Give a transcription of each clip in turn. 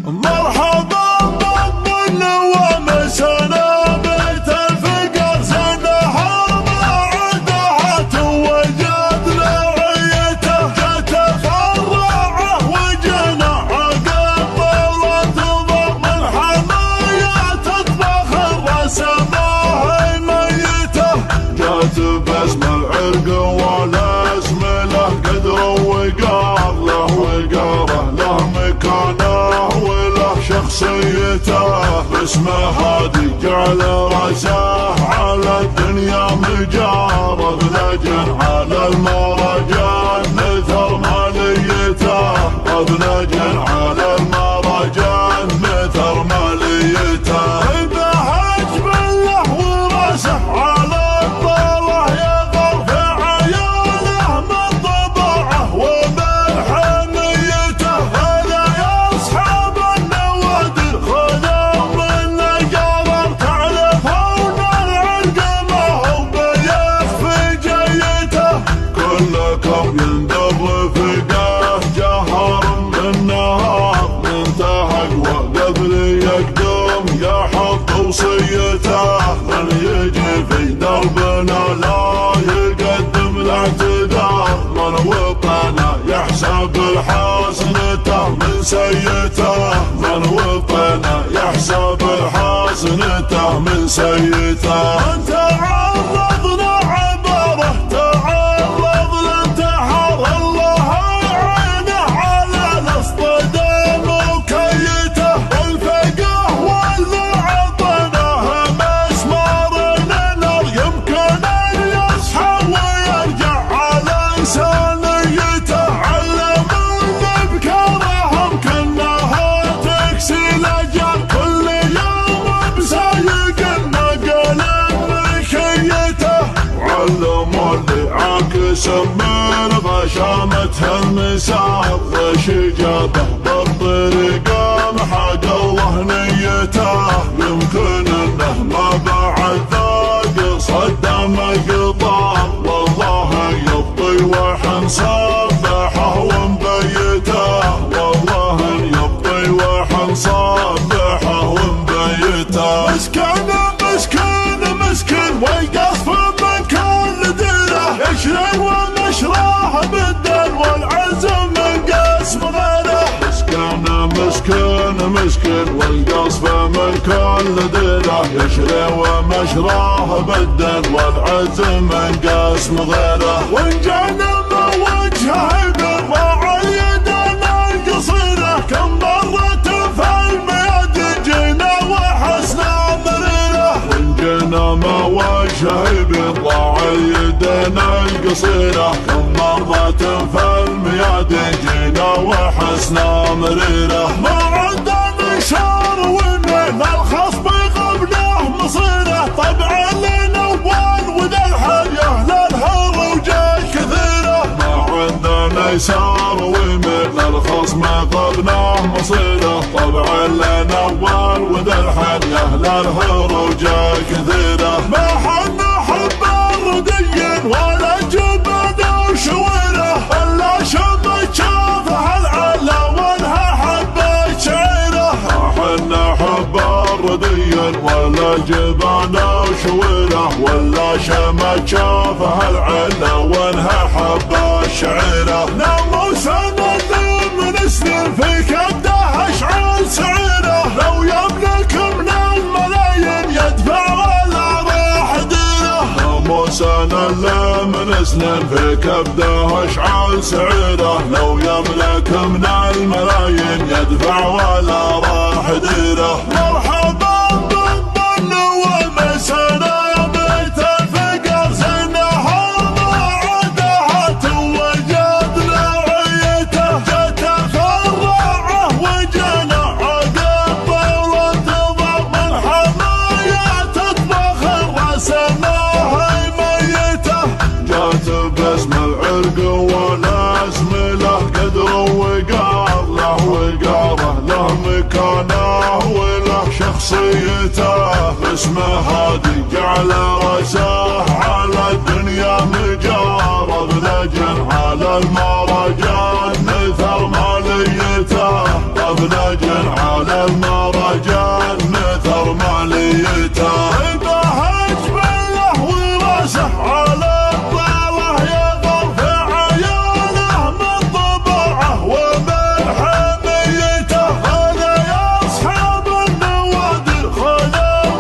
مرحبا بالظن ومسنا بيت الفقر زنها ما عدها توجد لعيته تتفرعه وجنى عقب طولة ضم الحماية تطبخ الرسماه ميته جات باسم العرق والاسم له قدر وقار له وقاره له مكانه وله شخصيته باسمه هادي جعل راسه على الدنيا مجار اذلجن على المراجان نثر ماليته اذلجن على المراجان نثر ماليته يندر فقاه جهر بالنهار منتهق وقبل يقدم يحط وصيته من يجي في دربنا لا يقدم الاعتذار من وطنه يحسب الحسنته من سيته من وطنه يحسب الحسنته من سيته انت عرضنا عبره سمين غشامتها المسار وشجابه بالطريقة محق الله نيته يمكن انه ما بعد ذاق صدام قطار والله يبطي وحن صبحه ومبيته والله يبطي وحن صبحه ومبيته مسكين مسكين مسكين ويقصف من كل ديره يشرب ومشراه بالدل والعزم من قسم غيره مسكين مسكين مسكين والقصف من كل ديره يشري ومشراه بالدل والعزم من قسم غيره وان جانا ما وجهه بالراعي يدنا القصيره كم مرة في المياد جينا وحسنا مريره وان جانا ما وجهه بالراعي يدنا القصيره كم مرة في المياد جينا وحسنا مريره ما عندنا شار ومن الخصم قبله مصيره طبعا لنوال وذا الحياه للهروج كثيره ما عندنا يسار ومن الخصم قبله مصيره طبعا لنوال وذا الحياه للهروج كثيره ما حنا حب الردي ولا جبد وشويره الا شمت شافها العلا وانها حبه شعيره ما حنا حب الردي ولا جبان وشويره ولا شمت شافها العلا وانها حبه شعيره ناموسنا من سنين في كبده اشعال سعيره لو يملك من الملايين يدفع ولا راح ديره ناموسنا من سنين في كبده اشعال سعيره لو يملك من الملايين يدفع ولا راح ديره مرحبا بالظن ومسنا بيت الفقر زنها ما عدها توجد لعيته تتفرعه وجنى عقب طولة ضم الحماية تطبخ الرسماه ميته جات باسم العرق والاسم له قدر وقار له وقاره له مكانه وله شخصيته باسمه هادي جعل راسه على الدنيا مجار اذلجن على المراجان نثر ماليته مفلج على المرجان نثر ماليته بهج بله وراسه على الطاوة يغرف عياله من طبعه ومن حميته خذ يا اصحاب النوادر خذ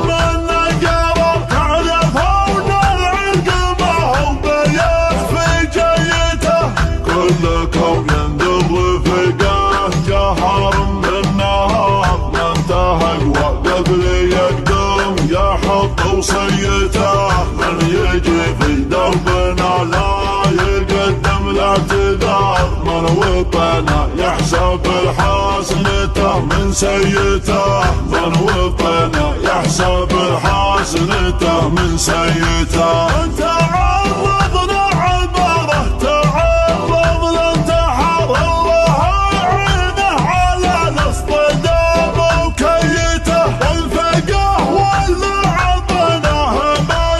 من نقره تعرفون العلق ما هو بيخفي جيته كلكم يندر رفقاه جهر من نهار ما انتهى وقبل يقدم يحط وصيته من يجي في دربنا لا يقدم الاعتذار من وطنه يحسب الحاسنته من سيته من وطنه يحسب الحاسنته من سيته تعرضنا عباره تعرض لانتحر الله يعينه على الاصطدام وكيته الفقه ولا عطناه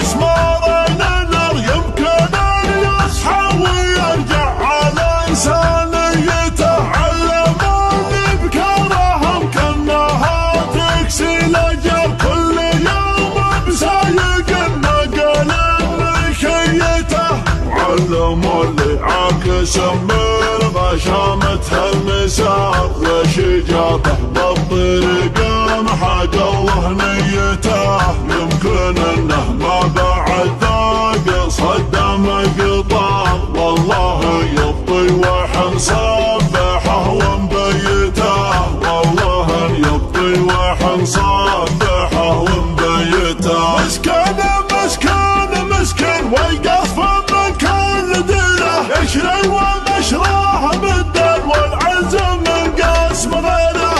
مسمارين النار يمكن ان يصحى ويرجع على انسانيته علموني بكرههم كانها تكسي الاجل كل يوم بسايق النقل مشيته علموا اللي عاكس من غشامة المسار وشجاعته بالطريقة محاج الله نيته يمكن انه ما بعد ذاق صدم قطار والله يبطي وحن صبحه ومبيته والله يبطي وحن صبحه ومبيته مسكين والقصف من كل ديره يشري ومشراه بالدل والعزم من قسم غيره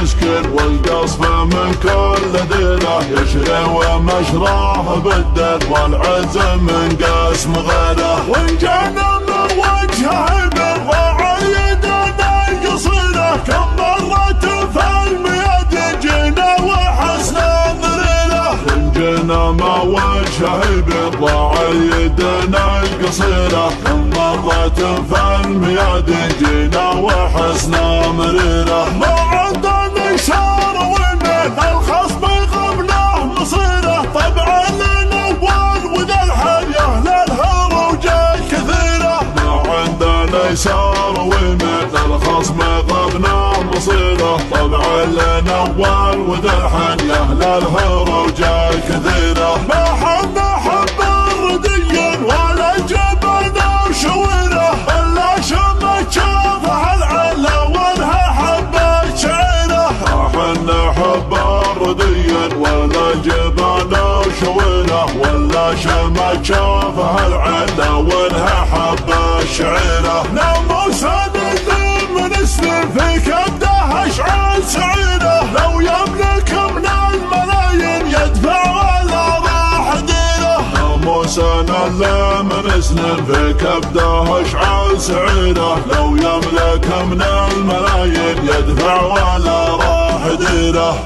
مسكين والقصف من كل ديره يشري ومشراه بالدل والعزم من قسم غيره وان جانا من وجهه بالرعي يدنا القصيره كم مرة في المياد جينا وحسنا مريره ان جينا ما وجهه بالرعي يدنا القصيره كم مرة في المياد جينا وحسنا مريره ما عندنا يسار ويمين الخصم يغبناه مصيره طبعا الاول وذا الحياه للهروج الكثيره ما عندنا يسار ويمين الخصم يغبناه مصيره طبعا الاول وذا الحياه للهروج الكثيره ما حنا حب الردي ولا جبنا وشويره الا شمت شافها العلا وانها حبه شعيره ما حنا حب الردي ولا جبنا وشويره ولا شمت شافها العلا وانها حبه شعيره ناموس من سنين في كبده اشعال سعيره لو يملك من الملايين يدفع ولا راح ديره ناموسنا اللي من سنين في كبده اشعال سعيره لو يملك من الملايين يدفع ولا راح ديره